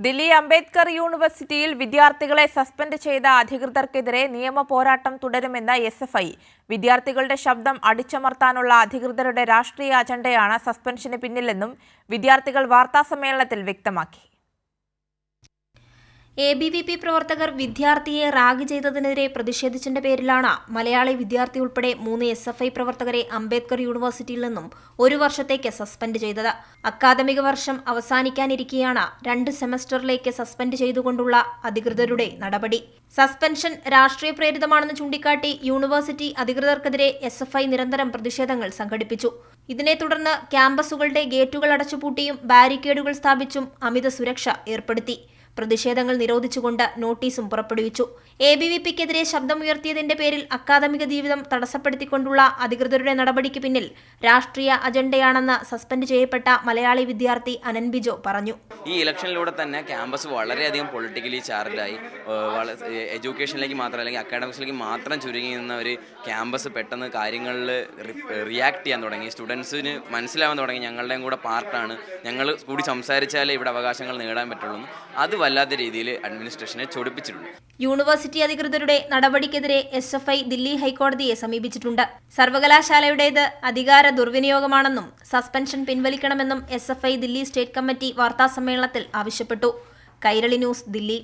ദില്ലി അംബേദ്കർ യൂണിവേഴ്സിറ്റിയിൽ വിദ്യാർത്ഥികളെ സസ്പെൻഡ് ചെയ്ത അധികൃതർക്കെതിരെ നിയമ പോരാട്ടം തുടരുമെന്ന് എസ്എഫ്ഐ. വിദ്യാർത്ഥികളുടെ ശബ്ദം അടിച്ചമർത്താനുള്ള അധികൃതരുടെ രാഷ്ട്രീയ അജണ്ടയാണ് സസ്പെൻഷന് പിന്നിലെന്നും വിദ്യാർത്ഥികൾ വാർത്താസമ്മേളനത്തിൽ വ്യക്തമാക്കി. ABVP പ്രവർത്തകർ വിദ്യാർത്ഥിയെ റാഗ് ചെയ്തതിനെതിരെ പ്രതിഷേധിച്ചതിന്റെ പേരിലാണ് മലയാളി വിദ്യാർത്ഥി ഉൾപ്പെടെ 3 SFI പ്രവർത്തകരെ അംബേദ്കർ യൂണിവേഴ്സിറ്റിയിൽ നിന്നും 1 വർഷത്തേക്ക് സസ്പെൻഡ് ചെയ്തത്. അക്കാദമിക വർഷം അവസാനിക്കാനിരിക്കെയാണ് 2 സെമസ്റ്ററിലേക്ക് സസ്പെൻഡ് ചെയ്തുകൊണ്ടുള്ള അധികൃതരുടെ നടപടി. സസ്പെൻഷൻ രാഷ്ട്രീയ പ്രേരിതമാണെന്ന് ചൂണ്ടിക്കാട്ടി യൂണിവേഴ്സിറ്റി അധികൃതർക്കെതിരെ SFI നിരന്തരം പ്രതിഷേധങ്ങൾ സംഘടിപ്പിച്ചു. ഇതിനെ തുടർന്ന് ക്യാമ്പസുകളുടെ ഗേറ്റുകൾ അടച്ചുപൂട്ടിയും ബാരിക്കേഡുകൾ സ്ഥാപിച്ചും അമിത സുരക്ഷ ഏർപ്പെടുത്തി. പ്രതിഷേധങ്ങൾ നിരോധിച്ചുകൊണ്ട് നോട്ടീസും പുറപ്പെടുവിച്ചു. ABVPക്കെതിരെ ശബ്ദമുയർത്തിയതിന്റെ പേരിൽ അക്കാദമിക ജീവിതം തടസ്സപ്പെടുത്തിക്കൊണ്ടുള്ള അധികൃതരുടെ നടപടിക്ക് പിന്നിൽ രാഷ്ട്രീയ അജണ്ടയാണെന്ന് സസ്പെൻഡ് ചെയ്യപ്പെട്ട മലയാളി വിദ്യാർത്ഥി അനൻബിജോ പറഞ്ഞു. ഈ ഇലക്ഷനിലൂടെ തന്നെ ക്യാമ്പസ് വളരെയധികം പൊളിറ്റിക്കലി ചാർജായി, എഡ്യൂക്കേഷനിലേക്ക് മാത്രം അല്ലെങ്കിൽ അക്കാഡമിക്സിലേക്ക് മാത്രം ചുരുങ്ങി നിന്ന ഒരു ക്യാമ്പസ് പെട്ടെന്ന് കാര്യങ്ങളിൽ റിയാക്ട് ചെയ്യാൻ തുടങ്ങി. സ്റ്റുഡൻസിന് മനസ്സിലാവാൻ തുടങ്ങി ഞങ്ങളുടെയും കൂടെ പാർട്ടാണ്, ഞങ്ങൾ കൂടി സംസാരിച്ചാലേ ഇവിടെ അവകാശങ്ങൾ നേടാൻ പറ്റുള്ളൂ. അത് വല്ലാത്ത രീതിയിൽ അഡ്മിനിസ്ട്രേഷനെ ചൊടിപ്പിച്ചിട്ടുണ്ട്. യൂണിവേഴ്സിറ്റി അധികൃതരുടെ നടപടിക്കെതിരെ SFI ദില്ലി ഹൈക്കോടതിയെ സമീപിച്ചിട്ടുണ്ട്. സർവകലാശാലയുടേത് അധികാര ദുർവിനിയോഗമാണെന്നും സസ്പെൻഷൻ പിൻവലിക്കണമെന്നും SFI ദില്ലി സ്റ്റേറ്റ് കമ്മിറ്റി വാർത്താസമ്മേളനത്തിൽ ആവശ്യപ്പെട്ടു. കൈരളി ന്യൂസ്, ദില്ലി.